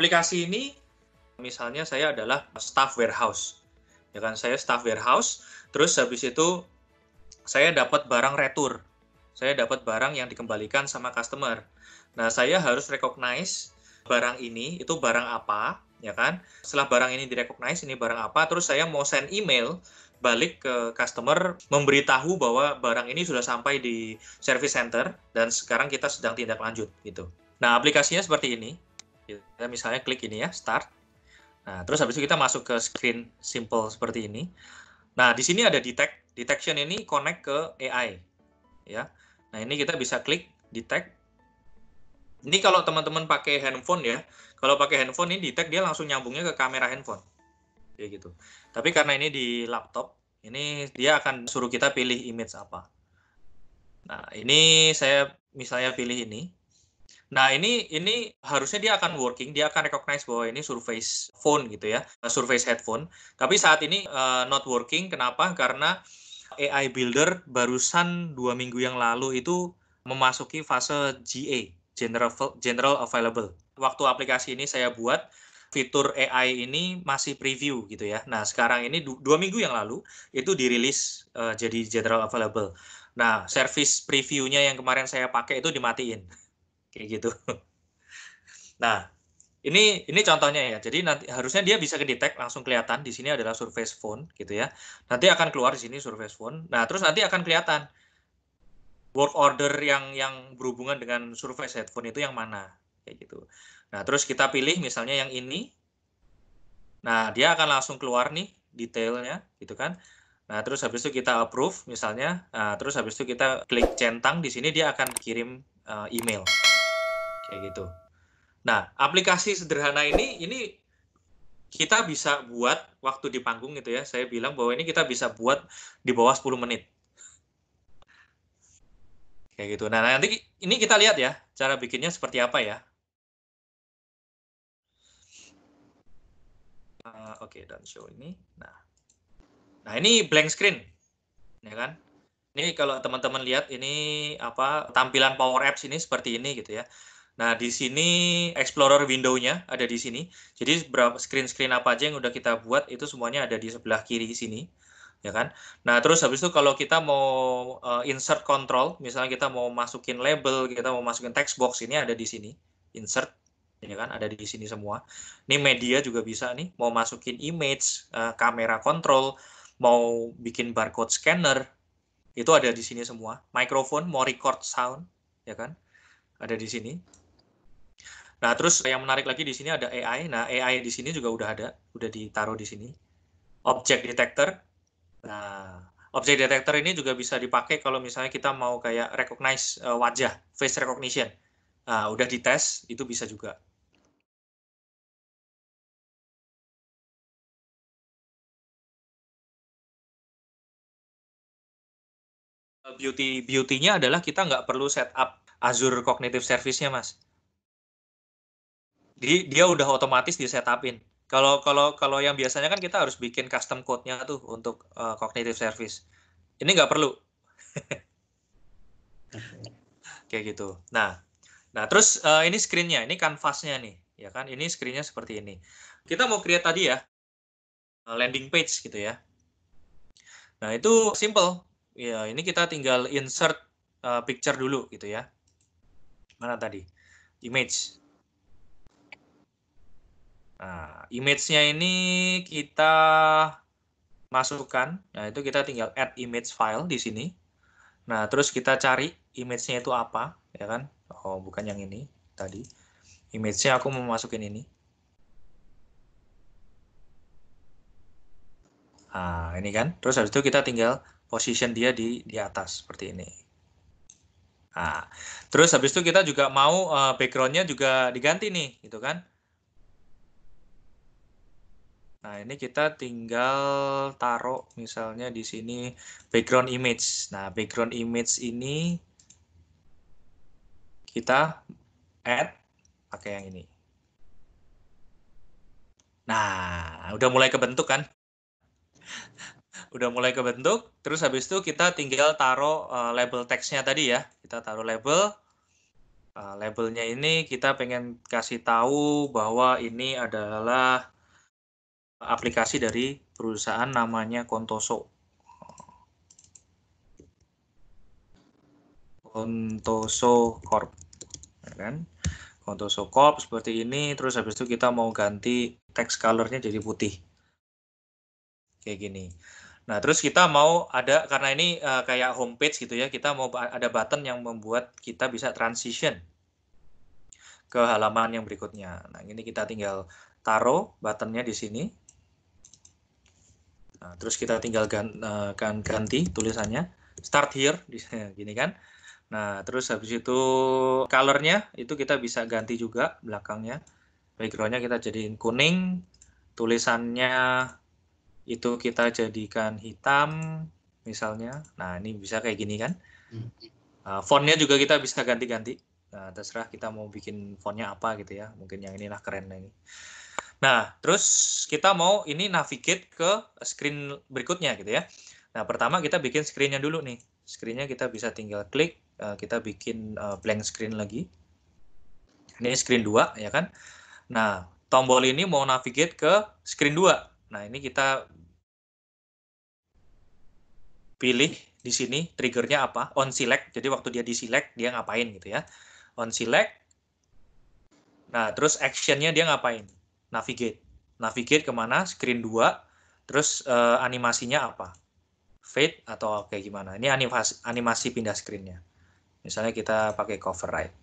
aplikasi ini, misalnya saya adalah staff warehouse, ya kan? Saya staff warehouse, terus habis itu saya dapat barang retur, saya dapat barang yang dikembalikan sama customer. Nah, saya harus recognize barang ini itu barang apa, ya kan? Setelah barang ini direcognize ini barang apa, terus saya mau send email balik ke customer memberitahu bahwa barang ini sudah sampai di service center dan sekarang kita sedang tindak lanjut gitu. Nah, aplikasinya seperti ini. Kita misalnya klik ini ya, start. Nah, terus habis itu kita masuk ke screen simple seperti ini. Nah, di sini ada detect. Detection ini connect ke AI. Ya. Nah, ini kita bisa klik detect. Ini kalau teman-teman pakai handphone ya. Kalau pakai handphone ini detect dia langsung nyambungnya ke kamera handphone. Kayak gitu. Tapi karena ini di laptop, ini dia akan suruh kita pilih image apa. Nah, ini saya misalnya pilih ini. Nah, ini harusnya dia akan working, dia akan recognize bahwa ini Surface Phone gitu ya, Surface Headphone. Tapi saat ini not working, kenapa? Karena AI Builder barusan 2 minggu yang lalu itu memasuki fase GA, General Available. Waktu aplikasi ini saya buat, fitur AI ini masih preview gitu ya. Nah, sekarang ini 2 minggu yang lalu itu dirilis jadi General Available. Nah, service preview-nya yang kemarin saya pakai itu dimatiin. Kayak gitu. Nah, ini contohnya ya. Jadi nanti harusnya dia bisa kedetek langsung kelihatan di sini adalah Surface Phone gitu ya. Nanti akan keluar di sini Surface Phone. Nah, terus nanti akan kelihatan work order yang berhubungan dengan Surface Headphone itu yang mana kayak gitu. Nah, terus kita pilih misalnya yang ini. Nah, dia akan langsung keluar nih detailnya gitu kan. Nah, terus habis itu kita approve misalnya. Nah, terus habis itu kita klik centang di sini dia akan kirim email kayak gitu. Nah, aplikasi sederhana ini kita bisa buat waktu di panggung gitu ya. Saya bilang bahwa ini kita bisa buat di bawah 10 menit. Kayak gitu. Nah, nanti ini kita lihat ya, cara bikinnya seperti apa ya. Oke, dan show ini. Nah, ini blank screen, ya kan? Ini kalau teman-teman lihat ini apa tampilan Power Apps ini seperti ini gitu ya. Nah, di sini Explorer window-nya ada di sini. Jadi berapa screen-screen apa aja yang udah kita buat itu semuanya ada di sebelah kiri sini, ya kan? Nah, terus habis itu kalau kita mau insert control, misalnya kita mau masukin label, kita mau masukin text box, ini ada di sini. Insert, ya kan? Ada di sini semua. Ini media juga bisa nih, mau masukin image, kamera control, mau bikin barcode scanner, itu ada di sini semua. Microphone mau record sound, ya kan? Ada di sini. Nah, terus yang menarik lagi di sini ada AI. Nah, AI di sini juga udah ditaruh di sini. Object detector. Nah, object detector ini juga bisa dipakai kalau misalnya kita mau kayak recognize wajah, face recognition. Nah, udah dites, itu bisa juga. Beauty-nya adalah kita nggak perlu setup Azure Cognitive Service-nya, Mas. Dia udah otomatis di setupin. Kalau yang biasanya kan kita harus bikin custom code-nya tuh untuk cognitive service. Ini nggak perlu. Kayak gitu. Nah terus ini screen-nya, ini canvas-nya nih, ya kan? Ini screen-nya seperti ini. Kita mau create tadi ya, landing page gitu ya. Nah itu simple. Ya, ini kita tinggal insert picture dulu gitu ya. Mana tadi? Image. Nah, image-nya ini kita masukkan. Nah, itu kita tinggal add image file di sini. Nah, terus kita cari image-nya itu apa, ya kan? Oh, bukan yang ini tadi. Image-nya aku mau masukin ini. Nah, ini kan. Terus habis itu kita tinggal position dia di atas seperti ini. Nah, terus habis itu kita juga mau background-nya juga diganti nih, gitu kan? Nah, ini kita tinggal taruh misalnya di sini background image. Nah, background image ini kita add pakai yang ini. Nah, udah mulai kebentuk kan? Udah mulai kebentuk, terus habis itu kita tinggal taruh label teksnya tadi ya. Kita taruh label, Labelnya ini kita pengen kasih tahu bahwa ini adalah aplikasi dari perusahaan namanya Contoso. Contoso Corp, ya kan? Contoso Corp seperti ini. Terus habis itu kita mau ganti text color-nya jadi putih, kayak gini. Nah, terus kita mau ada, karena ini kayak homepage gitu ya, kita mau ada button yang membuat kita bisa transition ke halaman yang berikutnya. Nah, ini kita tinggal taruh buttonnya di sini. Nah, terus kita tinggal ganti tulisannya start here, gini kan. Nah, terus habis itu color-nya itu kita bisa ganti juga belakangnya. Background-nya kita jadiin kuning, tulisannya itu kita jadikan hitam misalnya. Nah, ini bisa kayak gini kan. Font-nya juga kita bisa ganti-ganti. Nah, terserah kita mau bikin font-nya apa gitu ya. Mungkin yang inilah keren ini. Nah, terus kita mau ini navigate ke screen berikutnya gitu ya. Nah, pertama kita bikin screen-nya dulu nih. Screen-nya kita bisa tinggal klik, kita bikin blank screen lagi. Ini screen 2 ya kan. Nah, tombol ini mau navigate ke screen 2. Nah, ini kita pilih di sini triggernya apa, on select. Jadi waktu dia di select dia ngapain gitu ya. On select. Nah, terus actionnya dia ngapain? Navigate. Navigate kemana? Screen 2. Terus animasinya apa? Fade atau kayak gimana? Ini animasi pindah screen-nya. Misalnya kita pakai cover right.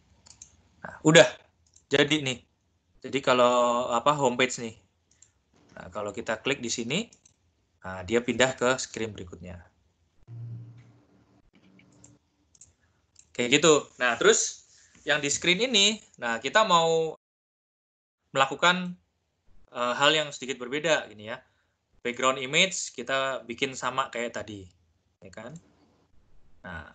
Nah, udah jadi nih. Jadi kalau homepage nih. Nah, kalau kita klik di sini, nah, dia pindah ke screen berikutnya. Kayak gitu. Nah, terus yang di screen ini, nah kita mau melakukan hal yang sedikit berbeda gini ya. Background image kita bikin sama kayak tadi, ya kan? Nah,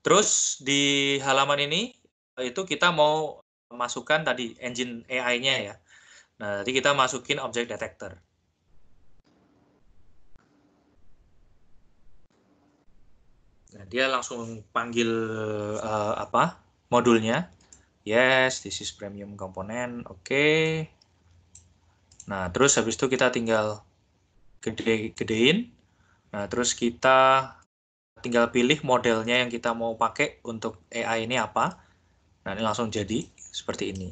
terus di halaman ini itu kita mau masukkan tadi engine AI-nya ya. Nah, nanti kita masukin object detector. Nah, dia langsung panggil modulnya. Yes, this is premium component. Oke. Nah, terus habis itu kita tinggal gedein. Nah, terus kita tinggal pilih modelnya yang kita mau pakai untuk AI ini apa. Nah, ini langsung jadi seperti ini.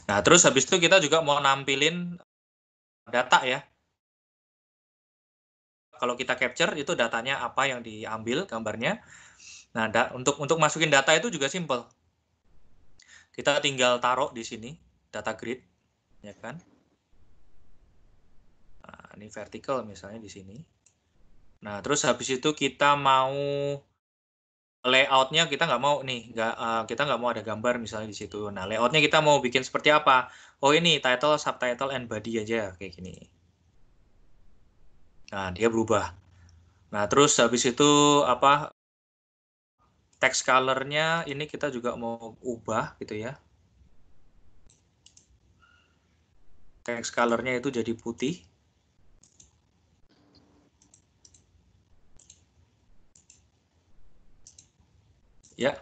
Nah, terus habis itu kita juga mau nampilin data ya. Kalau kita capture itu datanya apa yang diambil gambarnya. Nah, untuk masukin data itu juga simple. Kita tinggal taruh di sini data grid, ya kan? Nah, ini vertical misalnya di sini. Nah, terus habis itu kita mau layoutnya kita nggak mau nih, kita nggak mau ada gambar misalnya di situ. Nah, layoutnya kita mau bikin seperti apa? Oh ini title, subtitle, and body aja kayak gini. Nah, dia berubah. Nah, terus habis itu text color-nya ini kita juga mau ubah gitu ya. Text color-nya itu jadi putih. Ya,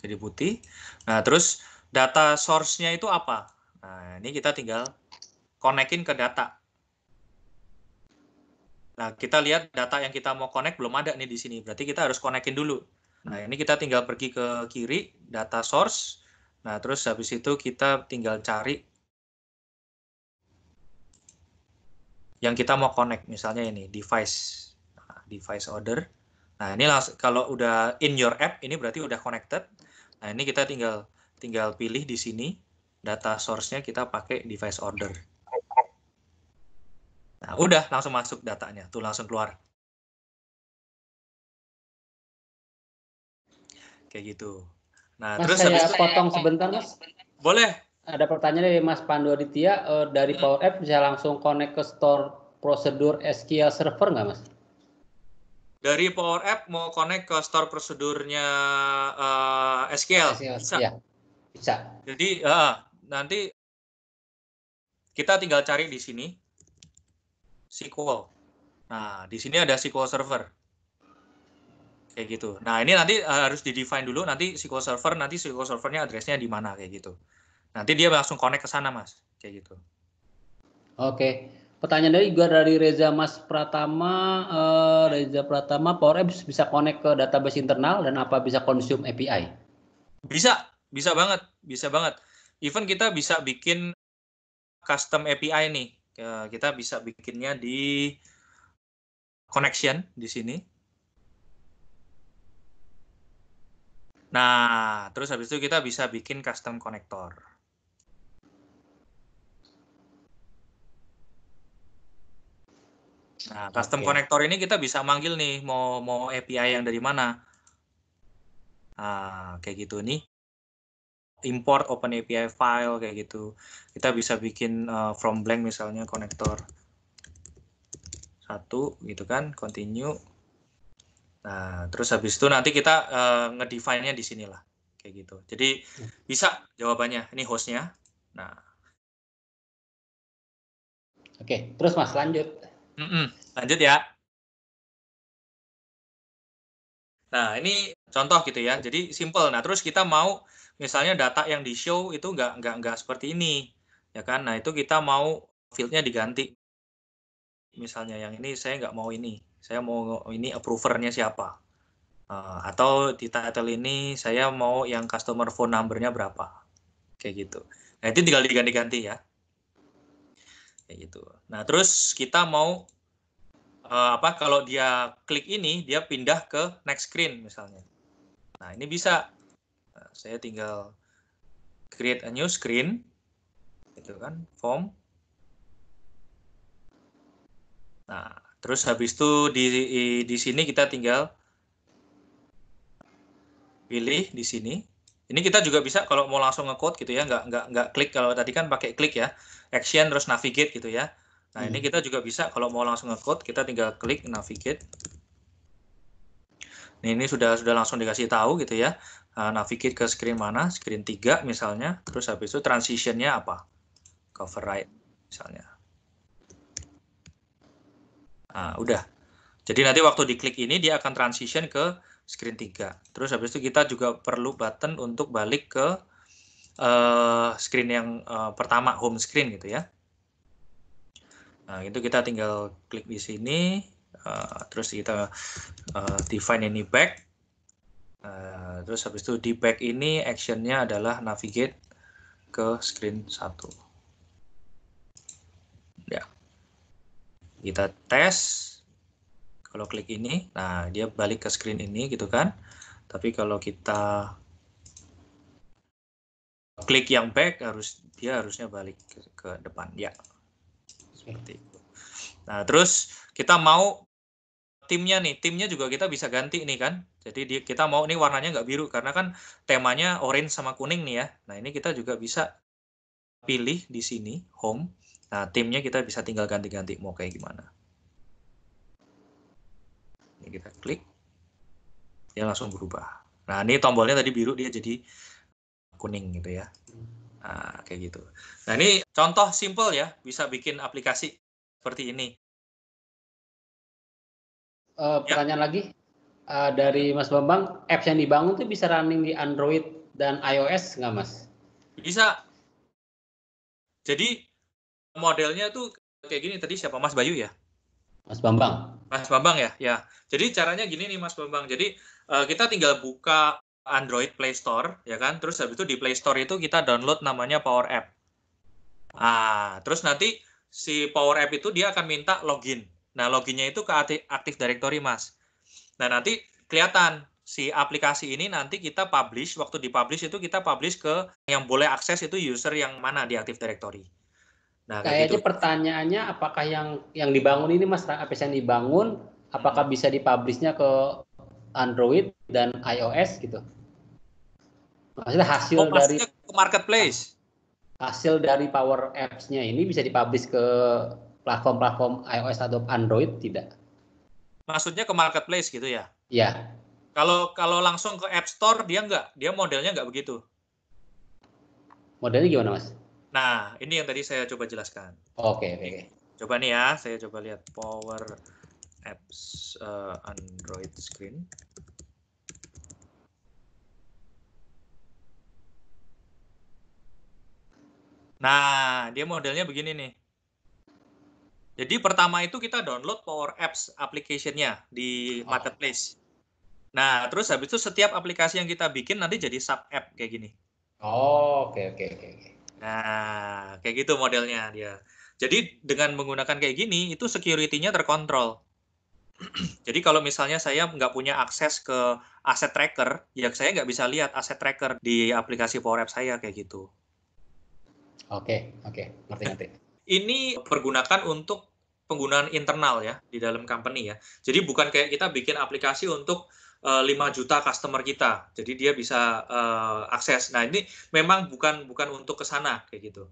jadi putih. Nah, terus data source-nya itu apa? Nah, ini kita tinggal connect-in ke data. Nah, kita lihat data yang kita mau connect belum ada nih di sini. Berarti kita harus connect-in dulu. Nah, ini kita tinggal pergi ke kiri, data source. Nah, terus habis itu kita tinggal cari yang kita mau connect. Misalnya ini, device. Nah, device order. Nah, ini kalau udah in your app, ini berarti udah connected. Nah, ini kita tinggal pilih di sini. Data source-nya kita pakai device order. Nah, udah langsung masuk datanya. Tuh langsung keluar. Kayak gitu. Nah, Mas, terus saya habis itu potong sebentar, Mas. boleh. Ada pertanyaan dari Mas Pandu Aditya, dari Power App bisa langsung connect ke store prosedur SQL Server nggak, Mas? Dari Power App mau connect ke store prosedurnya SQL. Bisa. Ya, bisa. Jadi nanti kita tinggal cari di sini SQL. Nah, di sini ada SQL Server. kayak gitu. Nah, ini nanti harus di-define dulu, nanti SQL Servernya address-nya di mana, kayak gitu. Nanti dia langsung connect ke sana, Mas, kayak gitu. Oke, pertanyaan dari Reza Mas Pratama, Power Apps bisa connect ke database internal dan apa bisa consume API? Bisa banget, bisa banget. Even kita bisa bikin custom API nih. Kita bisa bikinnya di connection di sini. Nah, terus habis itu kita bisa bikin custom connector. Nah, custom connector ini kita bisa manggil nih, mau API yang dari mana. Nah, kayak gitu nih. Import open API file, kayak gitu. Kita bisa bikin from blank misalnya konektor 1, gitu kan, continue. Nah, terus habis itu nanti kita ngedefine-nya di sinilah, kayak gitu. Jadi bisa jawabannya. Ini hostnya. Nah, Oke, terus Mas lanjut. Lanjut ya. Nah, ini contoh gitu ya. Jadi simple. Nah, terus kita mau misalnya data yang di show itu nggak seperti ini, ya kan? Nah, itu kita mau field-nya diganti. Misalnya yang ini saya nggak mau ini. Saya mau ini approver-nya siapa. Atau di title ini saya mau yang customer phone number-nya berapa. Kayak gitu. Nah, itu tinggal diganti-ganti ya. Kayak gitu. Nah, terus kita mau kalau dia klik ini, dia pindah ke next screen misalnya. Nah, ini bisa. Nah, saya tinggal create a new screen, gitu kan, form. Nah, terus habis itu di sini kita tinggal pilih di sini. Ini kita juga bisa kalau mau langsung nge-code gitu ya, nggak klik. Kalau tadi kan pakai klik ya, action terus navigate gitu ya. Nah, ini kita juga bisa kalau mau langsung nge-code, kita tinggal klik navigate. Nah, ini sudah langsung dikasih tahu gitu ya. Navigate ke screen mana, screen 3 misalnya. Terus habis itu transition-nya apa? Cover right misalnya. Nah, udah. Jadi nanti waktu diklik ini dia akan transition ke screen 3. Terus habis itu kita juga perlu button untuk balik ke screen yang pertama, home screen gitu ya. Nah, itu kita tinggal klik di sini, terus kita define ini back. Terus habis itu di back ini actionnya adalah navigate ke screen 1. Ya. Kita tes. Kalau klik ini, nah dia balik ke screen ini gitu kan. Tapi kalau kita klik yang back, dia harusnya balik ke depan ya. Seperti itu. Nah, terus kita mau timnya nih, timnya juga kita bisa ganti nih kan. Jadi kita mau nih warnanya nggak biru karena kan temanya orange sama kuning nih ya. Nah, ini kita juga bisa pilih di sini home. Nah, timnya kita bisa tinggal ganti-ganti mau kayak gimana. Ini kita klik, dia langsung berubah. Nah, ini tombolnya tadi biru, dia jadi kuning gitu ya. Nah, kayak gitu. Nah, ini contoh simple ya, bisa bikin aplikasi seperti ini. Pertanyaan lagi dari Mas Bambang, apps yang dibangun tuh bisa running di Android dan iOS nggak Mas? Bisa. Jadi modelnya tuh kayak gini, tadi siapa, Mas Bayu ya? Mas Bambang. Mas Bambang ya? Ya. Jadi caranya gini nih Mas Bambang. Jadi kita tinggal buka Android Play Store, ya kan? Terus habis itu di Play Store itu kita download namanya Power App. Terus nanti si Power App itu dia akan minta login. Nah, loginnya itu ke Active Directory, Mas. Nah, nanti kelihatan si aplikasi ini nanti kita publish, waktu di-publish itu kita publish ke yang boleh akses itu user yang mana di Active Directory. Nah, kayak Kayaknya gitu. pertanyaannya apakah yang dibangun ini Mas, apps yang dibangun apakah bisa dipublishnya ke Android dan iOS gitu? Maksudnya Maksudnya ke marketplace. hasil dari Power Apps-nya ini bisa dipublish ke platform-platform iOS atau Android tidak? Maksudnya ke marketplace gitu ya? Ya. Kalau langsung ke App Store dia modelnya nggak begitu. Modelnya gimana Mas? Nah, ini yang tadi saya coba jelaskan. Oke. Coba nih ya, saya coba lihat Power Apps Android screen. Nah, dia modelnya begini nih. Jadi pertama itu kita download Power Apps application-nya di marketplace. Nah, terus habis itu setiap aplikasi yang kita bikin nanti jadi sub app kayak gini. Oh, oke. Nah, kayak gitu modelnya dia. Jadi dengan menggunakan kayak gini, itu security-nya terkontrol. Jadi kalau misalnya saya nggak punya akses ke aset tracker, ya saya nggak bisa lihat aset tracker di aplikasi Power Apps saya kayak gitu. Oke, ngerti. Ini pergunakan untuk penggunaan internal ya di dalam company ya. Jadi bukan kayak kita bikin aplikasi untuk 5 juta customer kita. Jadi dia bisa akses. Nah, ini memang bukan untuk ke sana kayak gitu.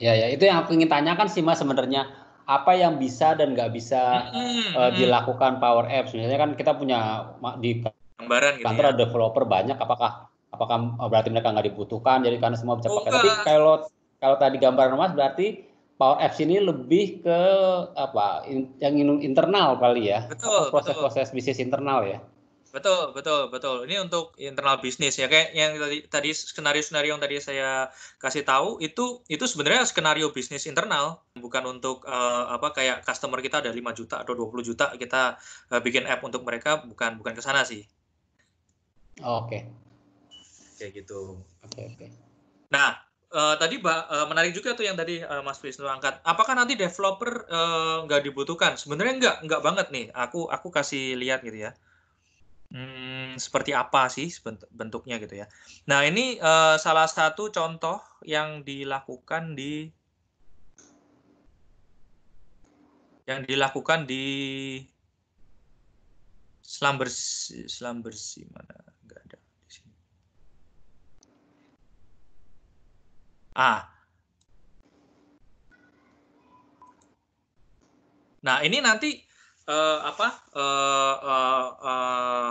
Ya, itu yang aku ingin tanyakan sih Mas sebenarnya. Apa yang bisa dan nggak bisa dilakukan Power Apps? Misalnya kan kita punya di Gambaran gitu kantor ya. ada developer banyak, apakah berarti mereka nggak dibutuhkan, jadi karena semua bisa pakai. Tapi Enggak. kalau tadi gambaran Mas berarti Power Apps ini lebih ke apa? Yang internal kali ya? Apa Betul. proses-proses bisnis internal ya? Betul. Ini untuk internal bisnis ya, kayak yang tadi skenario-skenario yang tadi saya kasih tahu itu sebenarnya skenario bisnis internal, bukan untuk kayak customer kita ada 5 juta atau 20 juta kita bikin app untuk mereka, bukan ke sana sih. Oke. Kayak gitu. Oke. Nah, tadi menarik juga tuh yang tadi Mas Wisnu angkat. Apakah nanti developer nggak dibutuhkan? Sebenarnya nggak banget nih. Aku kasih lihat gitu ya. Seperti apa sih bentuknya gitu ya. Nah, ini salah satu contoh yang dilakukan di Selam Bersih mana? Nggak ada di sini. Nah, ini nanti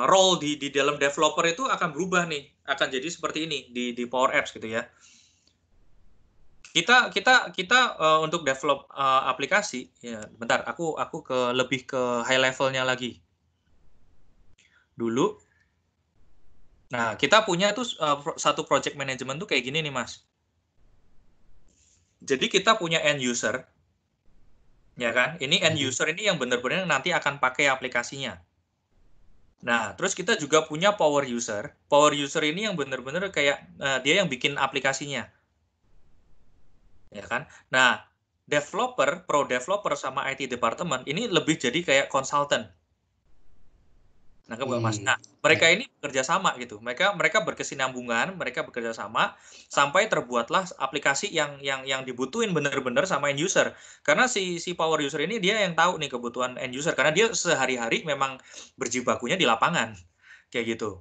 role di dalam developer itu akan berubah nih, akan jadi seperti ini di Power Apps gitu ya. Kita untuk develop aplikasi ya. Bentar, aku lebih ke high levelnya lagi. Dulu. Nah, kita punya tuh satu project management tuh kayak gini nih, Mas. Jadi kita punya end user. Ya kan? Ini end user ini yang benar-benar nanti akan pakai aplikasinya. Nah, terus kita juga punya power user. Power user ini yang benar-benar kayak dia yang bikin aplikasinya. Ya kan? Nah, pro developer sama IT department ini lebih jadi kayak konsultan. Nah, Mas. Nah, mereka ini bekerja sama gitu. Mereka berkesinambungan, mereka bekerja sama sampai terbuatlah aplikasi yang dibutuhin benar-benar sama end user. Karena si power user ini dia yang tahu nih kebutuhan end user karena dia sehari-hari memang berjibakunya di lapangan. Kayak gitu.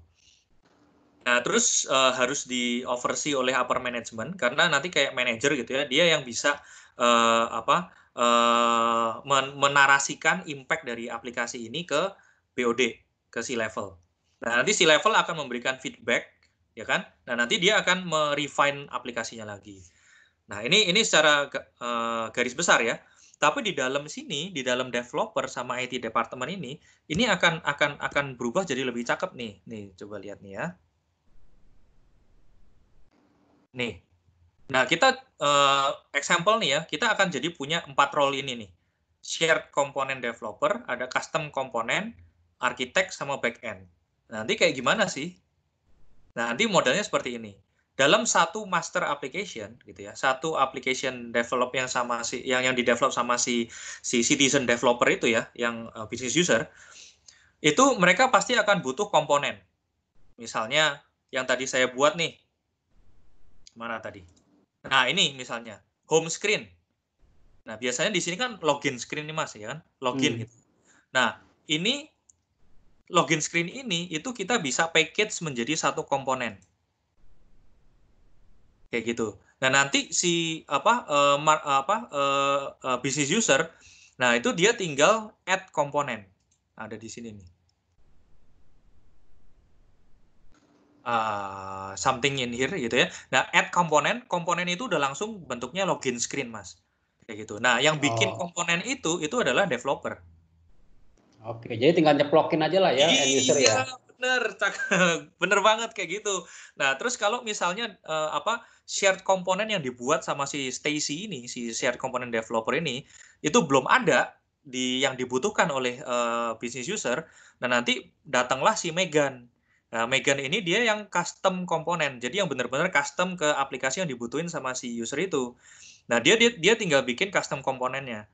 Nah, terus harus di oversee oleh upper management karena nanti kayak manager gitu ya, dia yang bisa menarasikan impact dari aplikasi ini ke BOD, ke C-level. Nah, nanti C-level akan memberikan feedback, ya kan? Nah, nanti dia akan merefine aplikasinya lagi. Nah, ini secara garis besar ya. Tapi di dalam sini, di dalam developer sama IT department ini akan berubah jadi lebih cakep nih. Nih, coba lihat nih ya. Nih. Nah, kita example nih ya, kita akan jadi punya 4 role ini nih. Shared component developer, ada custom component, architect sama backend. Nah, nanti kayak gimana sih? Nah, nanti modelnya seperti ini. Dalam satu master application gitu ya, satu application develop yang sama yang di-develop sama si citizen developer itu ya, yang business user, itu mereka pasti akan butuh komponen. Misalnya yang tadi saya buat nih. Mana tadi? Nah, ini misalnya home screen. Nah, biasanya di sini kan login screen nih Mas, ya kan? Login gitu. Nah, ini login screen ini itu kita bisa package menjadi satu komponen. Kayak gitu. Nah, nanti si business user, nah itu dia tinggal add komponen. Ada di sini nih. Something in here gitu ya. Nah, add komponen itu udah langsung bentuknya login screen, Mas. Kayak gitu. Nah, yang bikin komponen itu adalah developer. Oke, jadi tinggal nyeplokin aja lah ya end user ya. bener banget kayak gitu. Nah, terus kalau misalnya shared komponen yang dibuat sama si Stacy ini, si shared component developer ini, itu belum ada yang dibutuhkan oleh business user. Nah, nanti datanglah si Megan. Nah, Megan ini dia yang custom komponen. Jadi yang benar-benar custom ke aplikasi yang dibutuhin sama si user itu. Nah, dia tinggal bikin custom komponennya.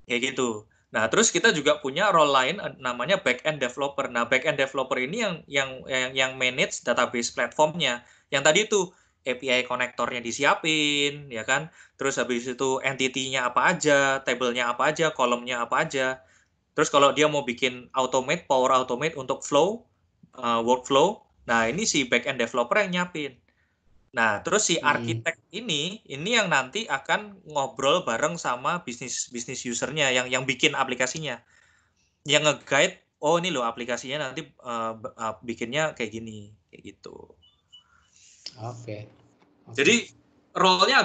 Kayak gitu. Nah, terus kita juga punya role lain namanya back-end developer. Nah, back-end developer ini yang manage database platformnya. Yang tadi itu API konektornya disiapin, ya kan? Terus habis itu entity-nya apa aja, table-nya apa aja, kolomnya apa aja. Terus kalau dia mau bikin Power Automate untuk flow, workflow, nah ini si back-end developer yang nyiapin. Nah, terus si arsitek ini yang nanti akan ngobrol bareng sama bisnis usernya yang bikin aplikasinya, yang nge-guide, oh ini loh aplikasinya nanti bikinnya kayak gini, kayak gitu. Oke. Jadi role-nya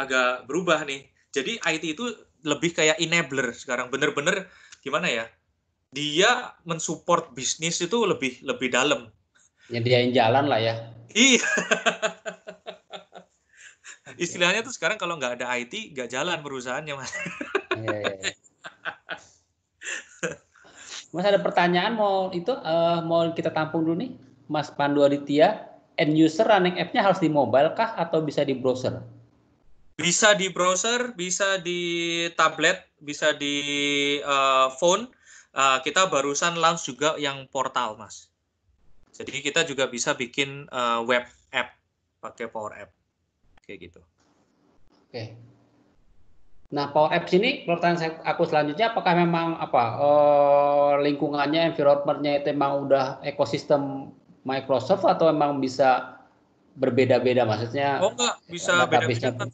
agak berubah nih. Jadi IT itu lebih kayak enabler sekarang, bener-bener gimana ya? Dia mensupport bisnis itu lebih dalam. Nyediain jalan lah ya. Iya. Istilahnya tuh sekarang kalau nggak ada IT, nggak jalan perusahaannya, Mas. Iya. Mas ada pertanyaan mau kita tampung dulu nih, Mas Pandu Aditya. End user running app-nya harus di mobile kah atau bisa di browser? Bisa di browser, bisa di tablet, bisa di phone. Kita barusan launch juga yang portal, Mas. Jadi kita juga bisa bikin web app pakai Power App, kayak gitu. Oke. Nah, Power Apps ini pertanyaan aku selanjutnya, apakah memang lingkungannya, environment-nya itu memang udah ekosistem Microsoft atau memang bisa berbeda-beda, maksudnya Oh enggak, bisa beda-beda. database-nya?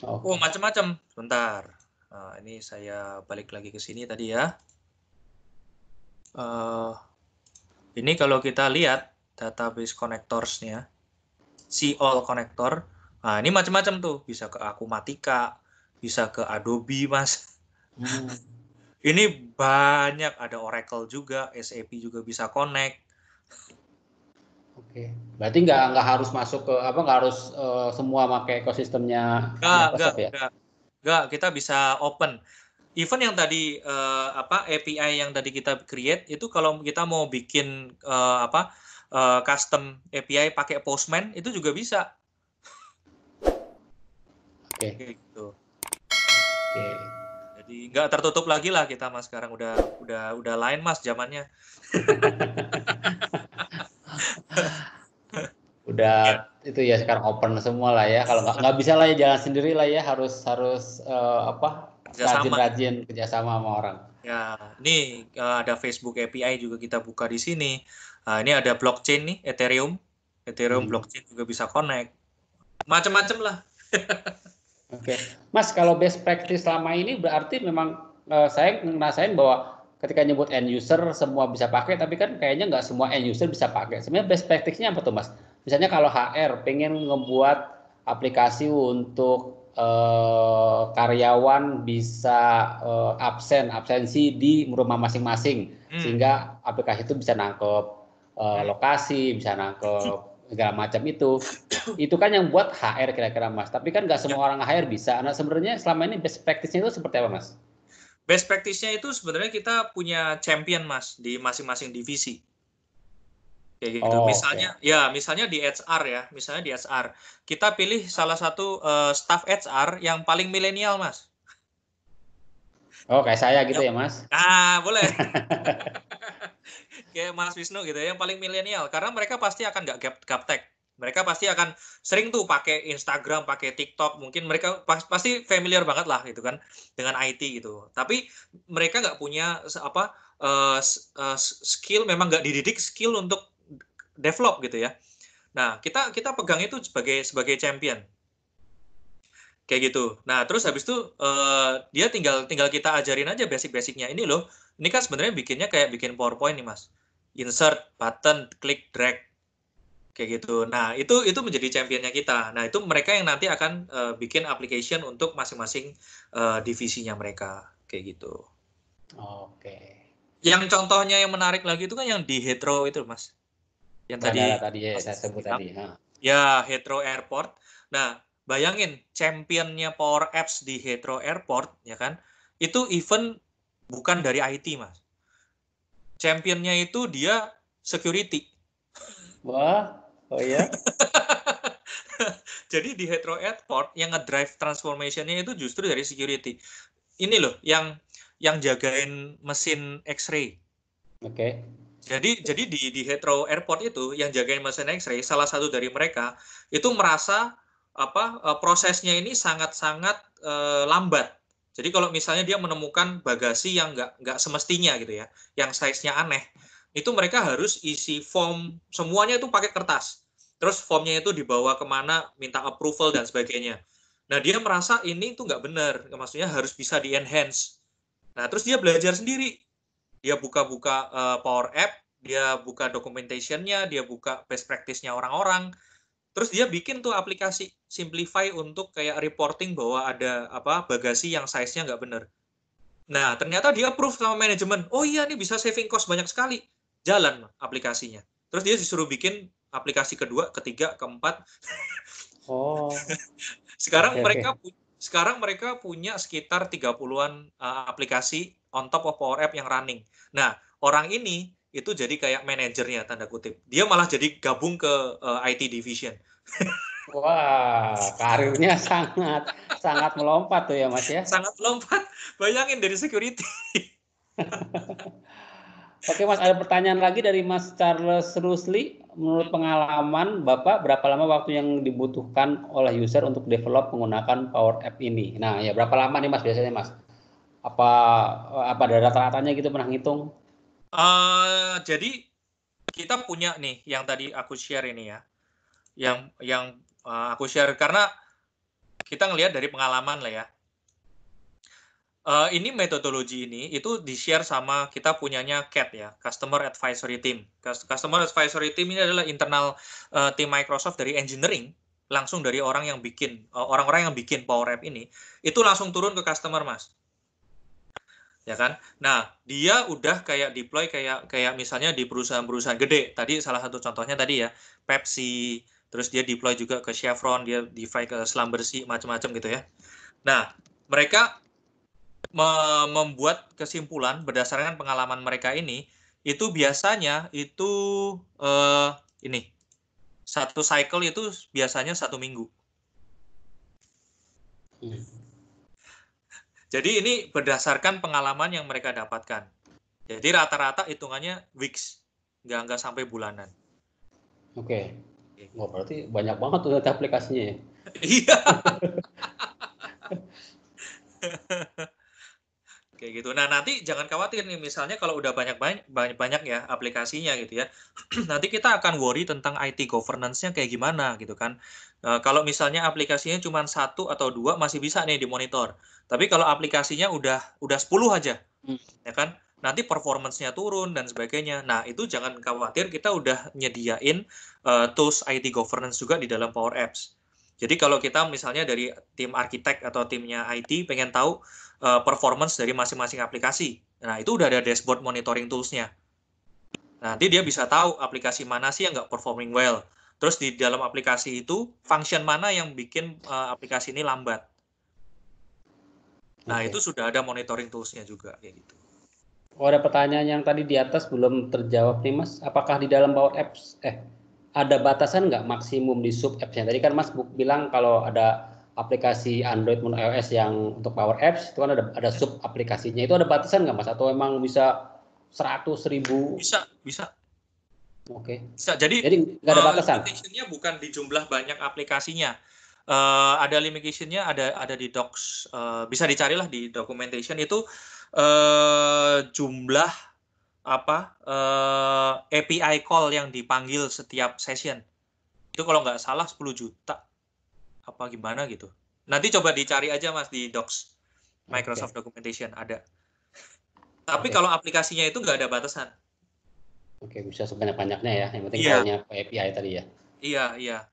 Oh, macam-macam. Bentar. Nah, ini saya balik lagi ke sini tadi ya. Ini kalau kita lihat database connectors-nya, all connector. Nah, ini macam-macam tuh. Bisa ke Akumatica, bisa ke Adobe, Mas. Ini banyak, ada Oracle juga, SAP juga bisa connect. Oke. Berarti nggak harus masuk ke nggak harus semua pakai ekosistemnya Microsoft ya? Nggak, kita bisa open. Even yang tadi API yang tadi kita create itu kalau kita mau bikin custom API pakai Postman itu juga bisa. Oke. Gitu. Oke. Jadi nggak tertutup lagi lah kita, Mas. Sekarang udah lain, Mas, zamannya. Udah itu ya sekarang open semua lah ya. Kalau nggak bisa lah ya jalan sendiri lah ya, harus rajin-rajin kerjasama sama orang. Ya, ini ada Facebook API juga kita buka di sini. Ini ada blockchain nih, Ethereum blockchain juga bisa connect. Macam-macam lah. Oke. Mas, kalau best practice selama ini berarti memang saya ngerasain bahwa ketika nyebut end user semua bisa pakai, tapi kan kayaknya nggak semua end user bisa pakai. Sebenarnya best practice-nya apa tuh, Mas? Misalnya kalau HR pengen ngebuat aplikasi untuk karyawan bisa absensi di rumah masing-masing, sehingga aplikasi itu bisa nangkep lokasi, bisa nangkep segala macam itu kan yang buat HR kira-kira, Mas. Tapi kan nggak semua orang HR bisa. Nah, sebenarnya selama ini best practice-nya itu seperti apa, Mas? Best practice-nya itu sebenarnya kita punya champion, Mas, di masing-masing divisi. Kayak gitu. Misalnya di HR ya, misalnya di HR. Kita pilih salah satu staff HR yang paling milenial, Mas. Oh, kayak saya gitu ya, Mas? Boleh. Kayak Mas Wisnu gitu ya, yang paling milenial. Karena mereka pasti akan nggak gaptek. Mereka pasti akan sering tuh pakai Instagram, pakai TikTok. Mungkin mereka pasti familiar banget lah gitu kan dengan IT gitu. Tapi mereka nggak punya skill, memang nggak dididik skill untuk develop gitu ya. Nah, kita pegang itu sebagai champion. Kayak gitu. Nah, terus habis itu dia tinggal kita ajarin aja basic-basicnya. Ini loh, ini kan sebenarnya bikinnya kayak bikin PowerPoint nih, Mas. Insert, button, klik, drag. Kayak gitu. Nah, itu menjadi championnya kita. Nah, itu mereka yang nanti akan bikin application untuk masing-masing divisinya mereka. Kayak gitu. Oke. Yang contohnya yang menarik lagi itu kan yang di Heathrow itu, Mas. Yang Tadi ya Mas saya sebut bilang. tadi. Ya, Heathrow Airport. Nah, bayangin championnya Power Apps di Heathrow Airport, ya kan? Itu event bukan dari IT, Mas. Championnya itu dia security. Wah, oh ya. Jadi di Heathrow Airport yang ngedrive transformation-nya itu justru dari security. Ini loh yang jagain mesin X-ray. Oke. Jadi di Heathrow Airport itu yang jagain mesin X-ray, salah satu dari mereka itu merasa prosesnya ini sangat-sangat lambat. Jadi kalau misalnya dia menemukan bagasi yang nggak semestinya gitu ya, yang size-nya aneh, itu mereka harus isi form semuanya itu pakai kertas. Terus formnya itu dibawa kemana, minta approval dan sebagainya. Nah dia merasa ini tuh nggak benar, maksudnya harus bisa di-enhance. Nah terus dia belajar sendiri, dia buka-buka Power App, dia buka documentation-nya, dia buka best practice-nya orang-orang, terus dia bikin tuh aplikasi Simplify untuk kayak reporting bahwa ada bagasi yang size-nya nggak benar. Nah, ternyata dia approve sama manajemen. Oh iya, nih bisa saving cost banyak sekali. Jalan aplikasinya. Terus dia disuruh bikin aplikasi kedua, ketiga, keempat. Oh. Sekarang Oke. mereka punya sekitar 30-an aplikasi on top of Power App yang running. Nah, orang ini itu jadi kayak manajernya tanda kutip. Dia malah jadi gabung ke IT division. Wah, karirnya sangat sangat melompat tuh ya Mas ya. Sangat lompat. Bayangin dari security. Oke Mas, ada pertanyaan lagi dari Mas Charles Rusli. Menurut pengalaman Bapak, berapa lama waktu yang dibutuhkan oleh user untuk develop menggunakan Power App ini? Nah, ya berapa lama nih Mas biasanya Mas? Apa apa ada rata-ratanya gitu pernah ngitung? Jadi kita punya nih yang tadi aku share ini ya. Yang aku share karena kita ngelihat dari pengalaman lah ya. Ini metodologi ini itu di-share sama kita punyanya CAT ya, Customer Advisory Team. Customer Advisory Team ini adalah internal tim Microsoft dari engineering, langsung dari orang yang bikin orang-orang yang bikin Power App ini, itu langsung turun ke customer, Mas. Ya kan? Nah, dia udah kayak deploy kayak misalnya di perusahaan-perusahaan gede. Tadi salah satu contohnya tadi ya, Pepsi, terus dia deploy juga ke Chevron, dia deploy ke Slumberjee, macam-macam gitu ya. Nah, mereka membuat kesimpulan berdasarkan pengalaman mereka ini, itu biasanya itu ini satu cycle itu biasanya 1 minggu. Jadi ini berdasarkan pengalaman yang mereka dapatkan. Jadi rata-rata hitungannya weeks, nggak sampai bulanan. Oke. Wah, berarti banyak banget tuh aplikasinya ya. Iya. Kayak gitu. Nah, nanti jangan khawatir nih, misalnya kalau udah banyak ya aplikasinya gitu ya. Nanti kita akan worry tentang IT governance-nya kayak gimana gitu kan. Kalau misalnya aplikasinya cuma 1 atau 2 masih bisa nih dimonitor. Tapi kalau aplikasinya udah 10 aja, ya kan? Nanti performance-nya turun dan sebagainya. Nah, itu jangan khawatir, kita udah nyediain tools IT governance juga di dalam Power Apps. Jadi kalau kita misalnya dari tim arsitek atau timnya IT pengen tahu performance dari masing-masing aplikasi, nah itu udah ada dashboard monitoring tools-nya. Nanti dia bisa tahu aplikasi mana sih yang nggak performing well. Terus di dalam aplikasi itu, function mana yang bikin aplikasi ini lambat. Nah, itu sudah ada monitoring tools-nya juga kayak gitu. Oh, ada pertanyaan yang tadi di atas belum terjawab nih Mas. Apakah di dalam Power Apps ada batasan nggak maksimum di sub apps-nya? Tadi kan Mas bilang kalau ada aplikasi Android maupun iOS yang untuk Power Apps itu kan ada sub aplikasinya. Itu ada batasan nggak Mas? Atau emang bisa 100.000? Bisa. Oke. Bisa. Jadi nggak ada batasan. limitation-nya bukan di jumlah banyak aplikasinya. Ada limitation-nya ada di docs. Bisa dicarilah di documentation itu jumlah API call yang dipanggil setiap session. Itu kalau nggak salah 10 juta apa gimana gitu. Nanti coba dicari aja Mas di docs Microsoft Documentation ada. Tapi kalau aplikasinya itu nggak ada batasan. Oke, bisa sebanyak-banyaknya ya. Yang penting call-nya API tadi ya. Iya.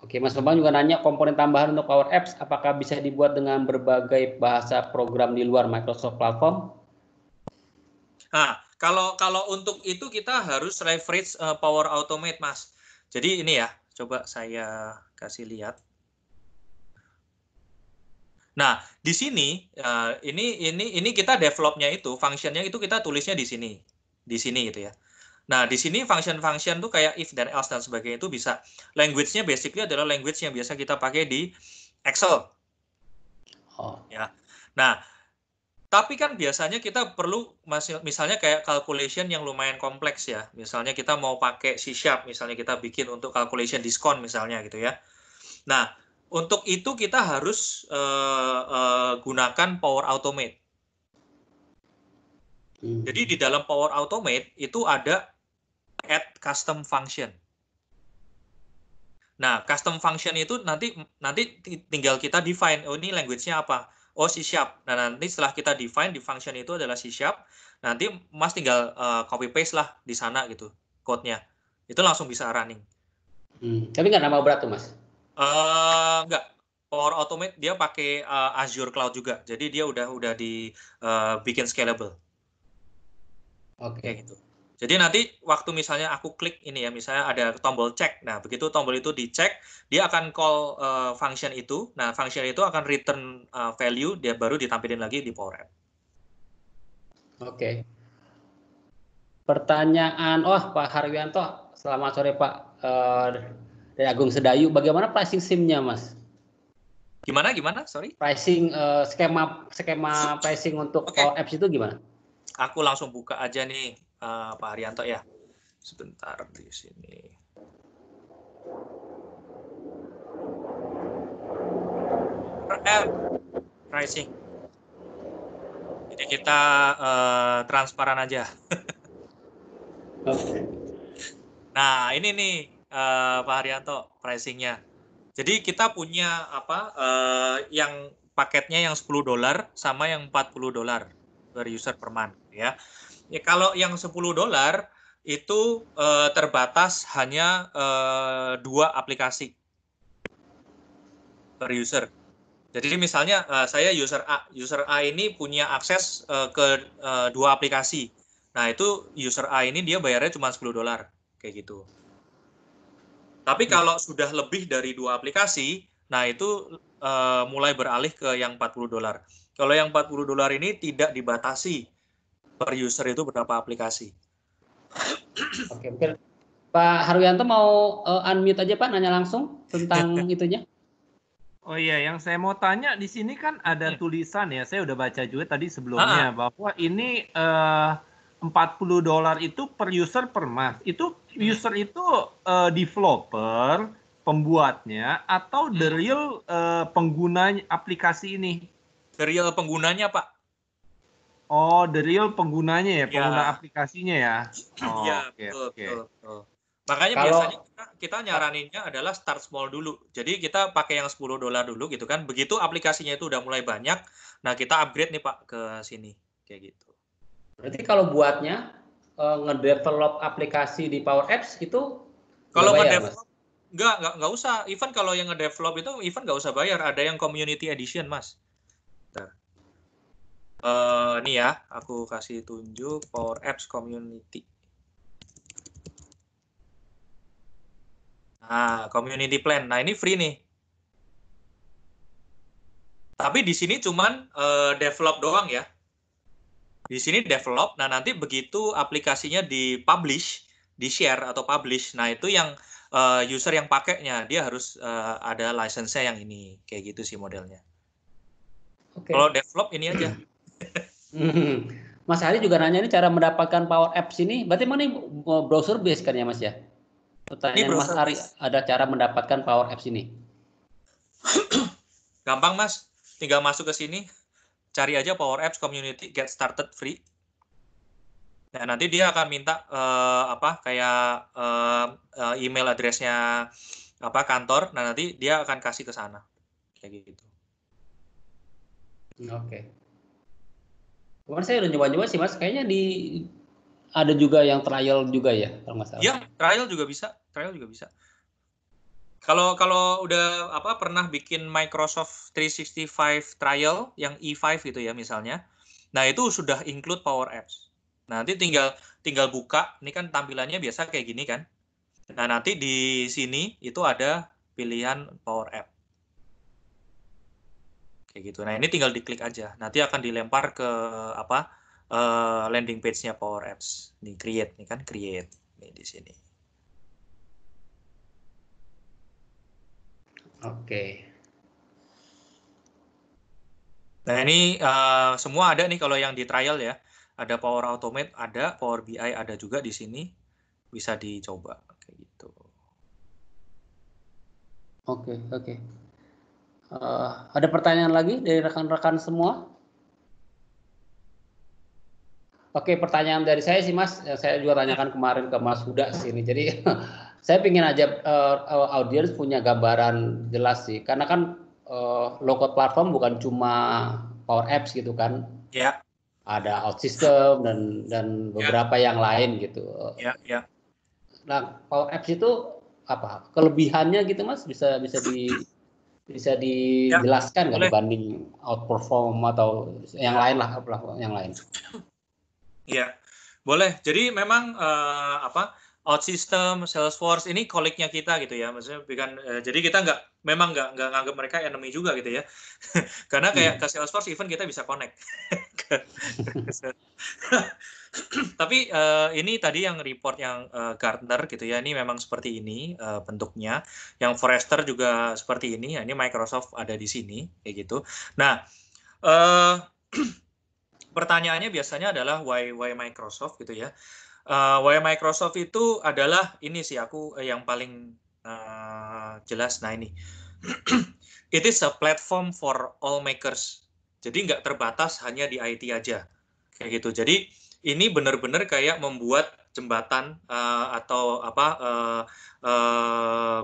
Oke, Mas Bambang juga nanya komponen tambahan untuk Power Apps, apakah bisa dibuat dengan berbagai bahasa program di luar Microsoft Platform? Nah, Kalau untuk itu kita harus leverage Power Automate, Mas. Jadi ini ya, coba saya kasih lihat. Nah, di sini ini kita developnya itu functionnya itu kita tulisnya di sini gitu ya. Nah, di sini function-function tuh kayak if dan else dan sebagainya itu bisa. Language-nya basically adalah language yang biasa kita pakai di Excel. Oh. Ya. Nah, tapi kan biasanya kita perlu misalnya kayak calculation yang lumayan kompleks ya. Misalnya kita mau pakai C#, misalnya kita bikin untuk calculation diskon misalnya gitu ya. Nah, untuk itu kita harus gunakan Power Automate. Jadi di dalam Power Automate itu ada add custom function. Nah, custom function itu nanti tinggal kita define, oh ini language-nya apa? Oh, C#. Nah, nanti setelah kita define di function itu adalah C#, nanti Mas tinggal copy paste lah di sana gitu, code-nya. Itu langsung bisa running. Tapi nggak nambah berat tuh, Mas? Nggak. Power Automate dia pakai Azure Cloud juga. Jadi dia udah dibikin scalable. Oke. Kayak gitu. Jadi nanti waktu misalnya aku klik ini ya, misalnya ada tombol cek. Nah, begitu tombol itu dicek, dia akan call function itu. Nah, function itu akan return value, dia baru ditampilin lagi di Power App. Oke. Pertanyaan, Pak Haryanto, selamat sore Pak, dari Agung Sedayu. Bagaimana pricing SIM-nya, Mas? Gimana? Sorry. Pricing skema pricing untuk Power Apps itu gimana? Aku langsung buka aja nih, Pak Haryanto ya. Sebentar di sini. Per app pricing. Jadi kita transparan aja. Nah, ini nih Pak Haryanto pricingnya. Jadi kita punya yang paketnya yang $10 sama yang $40 per user per month ya. Ya kalau yang $10 itu terbatas hanya 2 aplikasi per user. Jadi misalnya saya user A ini punya akses ke 2 aplikasi. Nah, itu user A ini dia bayarnya cuma $10 kayak gitu. Tapi kalau sudah lebih dari 2 aplikasi, nah itu mulai beralih ke yang $40. Kalau yang $40 ini tidak dibatasi per user itu berapa aplikasi. Oke, mungkin Pak Haryanto mau unmute aja Pak, nanya langsung tentang itunya. Oh iya, yang saya mau tanya di sini kan ada tulisan ya, saya udah baca juga tadi sebelumnya bahwa ini $40 itu per user per month. Itu user itu developer, pembuatnya, atau the real pengguna aplikasi ini? The real penggunanya, Pak. Oh, the real penggunanya ya, pengguna aplikasinya ya. Oh, iya, betul. Makanya biasanya kita nyaraninnya adalah start small dulu. Jadi kita pakai yang $10 dulu gitu kan. Begitu aplikasinya itu udah mulai banyak, nah kita upgrade nih Pak ke sini kayak gitu. Berarti kalau buatnya ngedevelop aplikasi di Power Apps itu kalau ngedevelop nggak usah. Even kalau yang ngedevelop itu even nggak usah bayar. Ada yang community edition Mas. Nih ya, aku kasih tunjuk Power Apps Community. Nah, community plan. Nah, ini free nih. Tapi di sini cuman develop doang ya. Di sini develop. Nah, nanti begitu aplikasinya di-publish, di-share atau publish. Nah, itu yang user yang pakainya, dia harus ada license-nya yang ini. Kayak gitu sih modelnya. Kalau develop ini aja. Mas Hari juga nanya ini cara mendapatkan Power Apps ini. Berarti mana ini browser base kan ya Mas ya? Pertanyaan Mas Ari, ada cara mendapatkan Power Apps ini? Gampang Mas, tinggal masuk ke sini, cari aja Power Apps Community Get Started Free. Nah, nanti dia akan minta email address-nya kantor. Nah, nanti dia akan kasih ke sana. Kayak gitu. Oke. Kemarin saya udah nyoba-nyoba sih Mas, kayaknya ada juga yang trial juga ya kalau nggak salah. Iya, trial juga bisa. Kalau udah pernah bikin Microsoft 365 trial yang E5 gitu ya misalnya. Nah, itu sudah include Power Apps. Nanti tinggal buka, ini kan tampilannya biasa kayak gini kan. Nah, nanti di sini itu ada pilihan Power App. Kayak gitu. Nah, ini tinggal diklik aja. Nanti akan dilempar ke apa? Landing page-nya Power Apps. Nih create, nih kan create. Nih di sini. Oke. Nah, ini semua ada nih kalau yang di trial ya. Ada Power Automate, ada Power BI ada juga di sini. Bisa dicoba kayak gitu. Oke. Ada pertanyaan lagi dari rekan-rekan semua? Oke, pertanyaan dari saya sih Mas, yang saya juga tanyakan kemarin ke Mas Huda sini. Jadi saya ingin aja audiens punya gambaran jelas sih, karena kan low-code platform bukan cuma Power Apps gitu kan, Ya. ada OutSystem dan beberapa yang lain gitu. Ya. Nah, Power Apps itu apa kelebihannya gitu Mas? Bisa dijelaskan nggak Boleh. dibanding Outperform atau yang lain lah, yang lain? Iya, boleh. Jadi memang OutSystem, Salesforce ini kolegnya kita gitu ya. Maksudnya bukan jadi kita memang nggak nganggap mereka enemy juga gitu ya. Karena kayak ke Salesforce even kita bisa connect. Tapi ini tadi yang report yang Gartner gitu ya. Ini memang seperti ini bentuknya. Yang Forrester juga seperti ini. Ya, ini Microsoft ada di sini kayak gitu. Nah, pertanyaannya biasanya adalah why Microsoft gitu ya. Why Microsoft itu adalah ini sih aku yang paling jelas. Nah ini, it is a platform for all makers. Jadi nggak terbatas hanya di IT aja, kayak gitu. Jadi ini benar-benar kayak membuat jembatan atau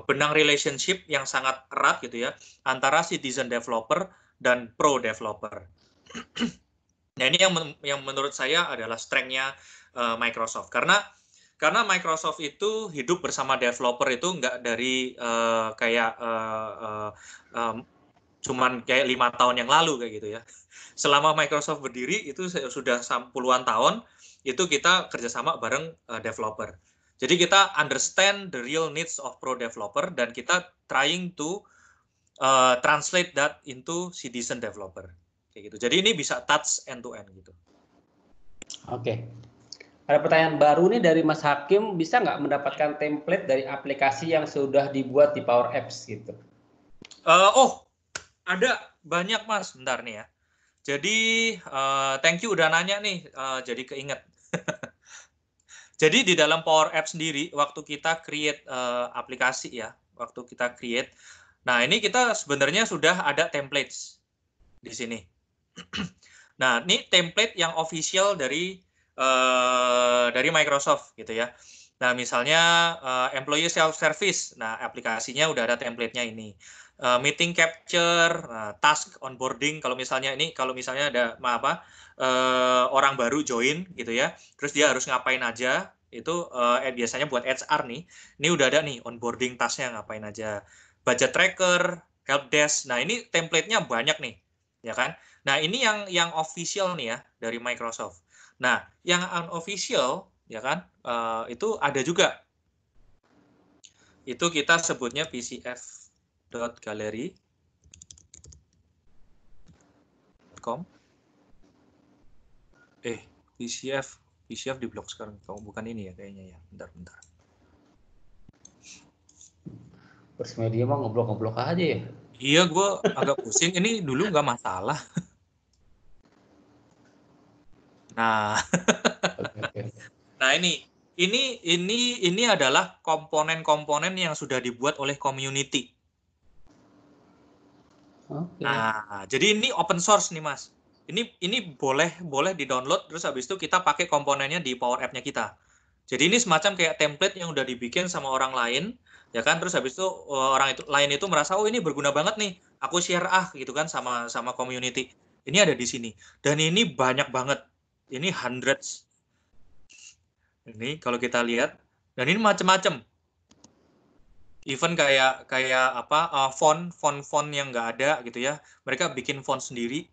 benang relationship yang sangat erat gitu ya antara citizen developer dan pro developer. Nah ini yang menurut saya adalah strength-nya Microsoft karena Microsoft itu hidup bersama developer itu nggak dari cuman kayak 5 tahun yang lalu kayak gitu ya. Selama Microsoft berdiri itu sudah puluhan tahun itu kita kerjasama bareng developer. Jadi kita understand the real needs of pro developer dan kita trying to translate that into citizen developer. Kayak gitu. Jadi ini bisa touch end to end gitu. Oke. Ada pertanyaan baru nih dari Mas Hakim, bisa nggak mendapatkan template dari aplikasi yang sudah dibuat di Power Apps gitu? Ada banyak Mas, bentar nih ya. Jadi thank you udah nanya nih, jadi keinget. Jadi di dalam Power Apps sendiri, waktu kita create aplikasi ya, waktu kita create, nah ini kita sebenarnya sudah ada templates di sini. Nah, ini template yang official dari Microsoft gitu ya. Nah, misalnya employee self service. Nah, aplikasinya udah ada template-nya ini. Meeting capture, task onboarding kalau misalnya ada orang baru join gitu ya. Terus dia harus ngapain aja? Itu biasanya buat HR nih. Ini udah ada nih onboarding task-nya ngapain aja. Budget tracker, help desk. Nah, ini template-nya banyak nih. Ya kan? Nah, ini yang official nih ya dari Microsoft. Nah, yang unofficial ya kan itu ada juga. Itu kita sebutnya pcf.gallery.com. PCF di blok sekarang. Bukan ini ya kayaknya ya. Bentar. First Media mah ngeblok aja ya. Iya, gue agak pusing. Ini dulu nggak masalah. Nah, nah ini adalah komponen-komponen yang sudah dibuat oleh community. Okay. Nah, jadi ini open source nih Mas. Ini boleh di-download terus habis itu kita pakai komponennya di Power App-nya kita. Jadi ini semacam kayak template yang udah dibikin sama orang lain, ya kan? Terus habis itu lain itu merasa oh ini berguna banget nih. Aku share gitu kan sama community. Ini ada di sini. Dan ini banyak banget. Ini hundreds. Ini kalau kita lihat dan ini macam-macam. Even kayak font yang nggak ada gitu ya, mereka bikin font sendiri,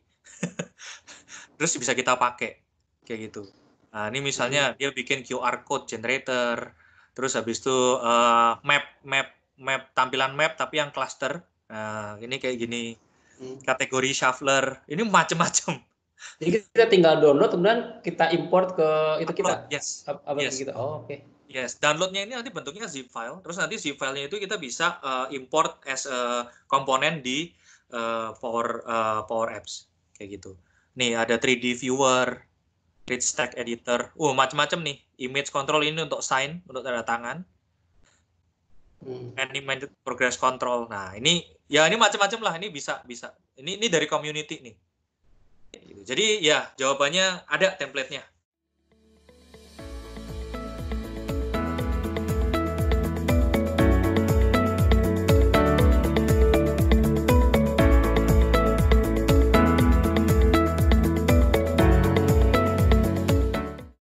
terus bisa kita pakai kayak gitu. Nah, ini misalnya dia bikin QR code generator, terus habis itu map tampilan map tapi yang cluster. Nah, ini kayak gini. Kategori shuffler. Ini macam-macam. Jadi kita tinggal download kemudian kita import ke itu kita. Yes. Apa Yes. gitu. Oh, oke. Yes, downloadnya ini nanti bentuknya zip file. Terus nanti zip filenya itu kita bisa import as a komponen di Power Apps kayak gitu. Nih ada 3D viewer, rich stack editor. Macam-macam nih. Image control ini untuk sign, untuk tanda tangan. Animated progress control. Nah, ini macam-macam lah. Ini bisa. Ini dari community nih. Jadi ya jawabannya ada template-nya.